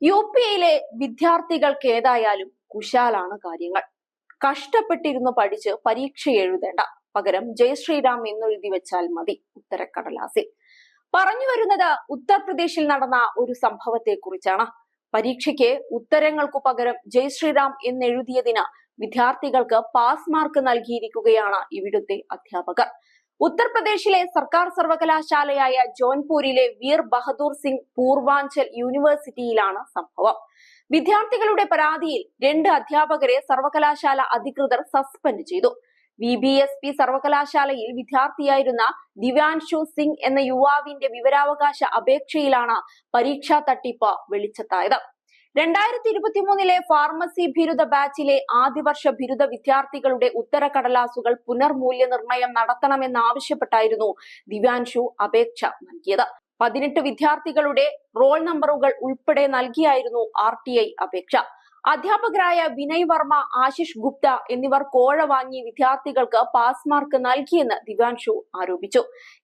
യുപിയിലെ വിദ്യാർത്ഥികൾക്ക് ഏതായാലും കുശാലാണ് കാര്യങ്ങൾ. കഷ്ടപ്പെട്ടിരുന്നു പഠിച്ച് പരീക്ഷ എഴുതേണ്ട, പകരം ജയ് ശ്രീറാം എന്നെഴുതി വെച്ചാൽ മതി ഉത്തരക്കടലാസിൽ. പറഞ്ഞു വരുന്നത് ഉത്തർപ്രദേശിൽ നടന്ന ഒരു സംഭവത്തെ കുറിച്ചാണ്. പരീക്ഷയ്ക്ക് ഉത്തരങ്ങൾക്കു പകരം ജയ് ശ്രീറാം എന്നെഴുതിയതിന് വിദ്യാർത്ഥികൾക്ക് പാസ് മാർക്ക് നൽകിയിരിക്കുകയാണ് ഇവിടുത്തെ അധ്യാപകർ. ഉത്തർപ്രദേശിലെ സർക്കാർ സർവകലാശാലയായ ജോൺപൂരിലെ വീർ ബഹദൂർ സിംഗ് പൂർവാഞ്ചൽ യൂണിവേഴ്സിറ്റിയിലാണ് സംഭവം. വിദ്യാർത്ഥികളുടെ പരാതിയിൽ 2 അധ്യാപകരെ സർവകലാശാല അധികൃതർ സസ്പെൻഡ് ചെയ്തു. VBSP സർവകലാശാലയിൽ വിദ്യാർത്ഥിയായിരുന്ന ദിവ്യാൻഷു സിംഗ് എന്ന യുവാവിന്റെ വിവരാവകാശ അപേക്ഷയിലാണ് പരീക്ഷാ തട്ടിപ്പ് വെളിച്ചത്തായത്. 2023 ഫാർമസി ബിരുദ ബാച്ചിലെ ആദ്യവർഷ ബിരുദ വിദ്യാർത്ഥികളുടെ ഉത്തരക്കടലാസുകൾ പുനർമൂല്യനിർണയം നടത്തണമെന്നാവശ്യപ്പെട്ടായിരുന്നു ദിവ്യാൻഷു അപേക്ഷ നൽകിയത്. 18 വിദ്യാർത്ഥികളുടെ റോൾ നമ്പറുകൾ ഉൾപ്പെടെ നൽകിയായിരുന്നു RTI അപേക്ഷ. അധ്യാപകരായ വിനയ് വർമ്മ, ആശിഷ് ഗുപ്ത എന്നിവർ കോഴ വാങ്ങി വിദ്യാർത്ഥികൾക്ക് പാസ് മാർക്ക് നൽകിയെന്ന് ദിവ്യാൻഷു ആരോപിച്ചു.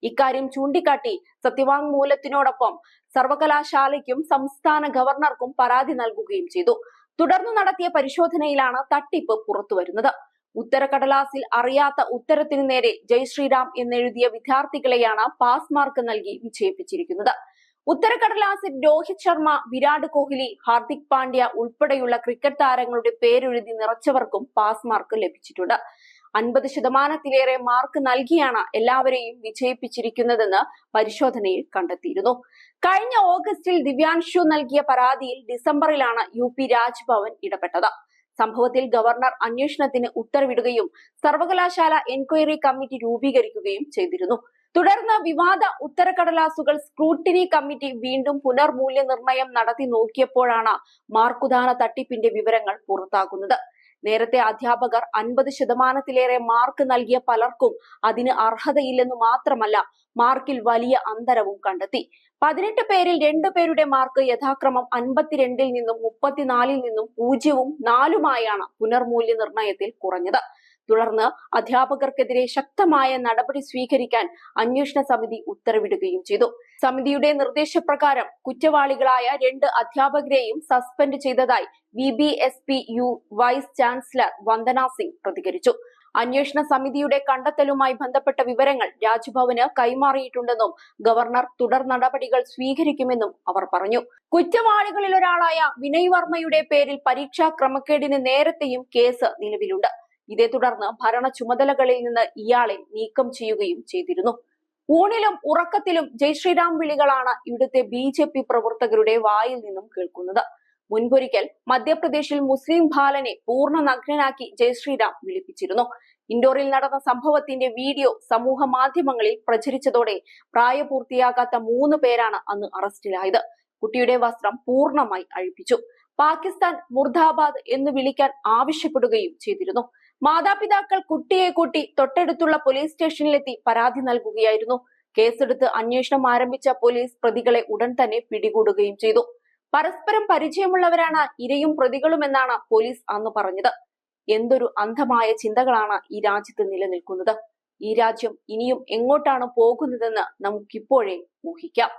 ഇക്കാര്യം ചൂണ്ടിക്കാട്ടി സത്യവാങ്മൂലത്തിനോടൊപ്പം സർവകലാശാലയ്ക്കും സംസ്ഥാന ഗവർണർക്കും പരാതി നൽകുകയും ചെയ്തു. തുടർന്ന് നടത്തിയ പരിശോധനയിലാണ് തട്ടിപ്പ് പുറത്തുവരുന്നത്. ഉത്തരക്കടലാസിൽ അറിയാത്ത ഉത്തരത്തിനു നേരെ ജയ് ശ്രീറാം എന്നെഴുതിയ വിദ്യാർത്ഥികളെയാണ് പാസ് മാർക്ക് നൽകി വിജയിപ്പിച്ചിരിക്കുന്നത്. ഉത്തരക്കടലാസിൽ രോഹിത് ശർമ്മ, വിരാട് കോഹ്ലി, ഹാർദിക് പാണ്ഡ്യ ഉൾപ്പെടെയുള്ള ക്രിക്കറ്റ് താരങ്ങളുടെ പേരെഴുതി നിറച്ചവർക്കും പാസ് മാർക്ക് ലഭിച്ചിട്ടുണ്ട്. 50% മാർക്ക് നൽകിയാണ് എല്ലാവരെയും വിജയിപ്പിച്ചിരിക്കുന്നതെന്ന് പരിശോധനയിൽ കണ്ടെത്തിയിരുന്നു. കഴിഞ്ഞ ഓഗസ്റ്റിൽ ദിവ്യാൻഷു നൽകിയ പരാതിയിൽ ഡിസംബറിലാണ് UP രാജ്ഭവൻ ഇടപെട്ടത്. സംഭവത്തിൽ ഗവർണർ അന്വേഷണത്തിന് ഉത്തരവിടുകയും സർവകലാശാല എൻക്വയറി കമ്മിറ്റി രൂപീകരിക്കുകയും ചെയ്തിരുന്നു. തുടർന്ന് വിവാദ ഉത്തരക്കടലാസുകൾ സ്ക്രൂട്ടിനി കമ്മിറ്റി വീണ്ടും പുനർമൂല്യനിർണയം നടത്തി നോക്കിയപ്പോഴാണ് മാർക്കുദാന തട്ടിപ്പിന്റെ വിവരങ്ങൾ പുറത്താകുന്നത്. നേരത്തെ അധ്യാപകർ 50% മാർക്ക് നൽകിയ പലർക്കും അതിന് അർഹതയില്ലെന്നു മാത്രമല്ല, മാർക്കിൽ വലിയ അന്തരവും കണ്ടെത്തി. 18 പേരിൽ 2 പേരുടെ മാർക്ക് യഥാക്രമം 52-ൽ നിന്നും 34-ൽ നിന്നും 0-ഉം 4-ഉമായാണ് പുനർമൂല്യനിർണയത്തിൽ കുറഞ്ഞത്. തുടർന്ന് അധ്യാപകർക്കെതിരെ ശക്തമായ നടപടി സ്വീകരിക്കാൻ അന്വേഷണ സമിതി ഉത്തരവിടുകയും ചെയ്തു. സമിതിയുടെ നിർദ്ദേശപ്രകാരം കുറ്റവാളികളായ 2 അധ്യാപകരെയും സസ്പെൻഡ് ചെയ്തതായി VBSPU vice chancellor Vandana Singh പ്രതികരിച്ചു. അന്വേഷണ സമിതിയുടെ കണ്ടെത്തലുമായി ബന്ധപ്പെട്ട വിവരങ്ങൾ രാജ്ഭവന് കൈമാറിയിട്ടുണ്ടെന്നും ഗവർണർ തുടർ നടപടികൾ സ്വീകരിക്കുമെന്നും അവർ പറഞ്ഞു. കുറ്റവാളികളിലൊരാളായ വിനയ് വർമ്മയുടെ പേരിൽ പരീക്ഷാ ക്രമക്കേടിന് നേരത്തെയും കേസ് നിലവിലുണ്ട്. ഇതേ തുടർന്ന് ഭരണ ചുമതലകളിൽ നിന്ന് ഇയാളെ നീക്കം ചെയ്യുകയും ചെയ്തിരുന്നു. ഊണിലും ഉറക്കത്തിലും ജയ് ശ്രീറാം വിളികളാണ് ഇവിടുത്തെ BJP പ്രവർത്തകരുടെ വായിൽ നിന്നും കേൾക്കുന്നത്. മുൻപൊരിക്കൽ മധ്യപ്രദേശിൽ മുസ്ലിം ബാലനെ പൂർണ്ണ നഗ്നനാക്കി ജയ് ശ്രീറാം വിളിപ്പിച്ചിരുന്നു. ഇൻഡോറിൽ നടന്ന സംഭവത്തിന്റെ വീഡിയോ സമൂഹ മാധ്യമങ്ങളിൽ പ്രചരിച്ചതോടെ പ്രായപൂർത്തിയാകാത്ത 3 പേരാണ് അന്ന് അറസ്റ്റിലായത്. കുട്ടിയുടെ വസ്ത്രം പൂർണ്ണമായി അഴിപ്പിച്ചു. പാകിസ്ഥാൻ മുർദാബാദ് എന്ന് വിളിക്കാൻ ആവശ്യപ്പെടുകയും ചെയ്തിരുന്നു. മാതാപിതാക്കൾ കുട്ടിയെ കൂട്ടി തൊട്ടടുത്തുള്ള പോലീസ് സ്റ്റേഷനിലെത്തി പരാതി നൽകുകയായിരുന്നു. കേസെടുത്ത് അന്വേഷണം ആരംഭിച്ച പോലീസ് പ്രതികളെ ഉടൻ തന്നെ പിടികൂടുകയും ചെയ്തു. പരസ്പരം പരിചയമുള്ളവരാണ് ഇരയും പ്രതികളുമെന്നാണ് പോലീസ് അന്ന് പറഞ്ഞത്. എന്തൊരു അന്ധമായ ചിന്തകളാണ് ഈ രാജ്യത്ത് നിലനിൽക്കുന്നത്. ഈ രാജ്യം ഇനിയും എങ്ങോട്ടാണ് പോകുന്നതെന്ന് നമുക്കിപ്പോഴേ ഊഹിക്കാം.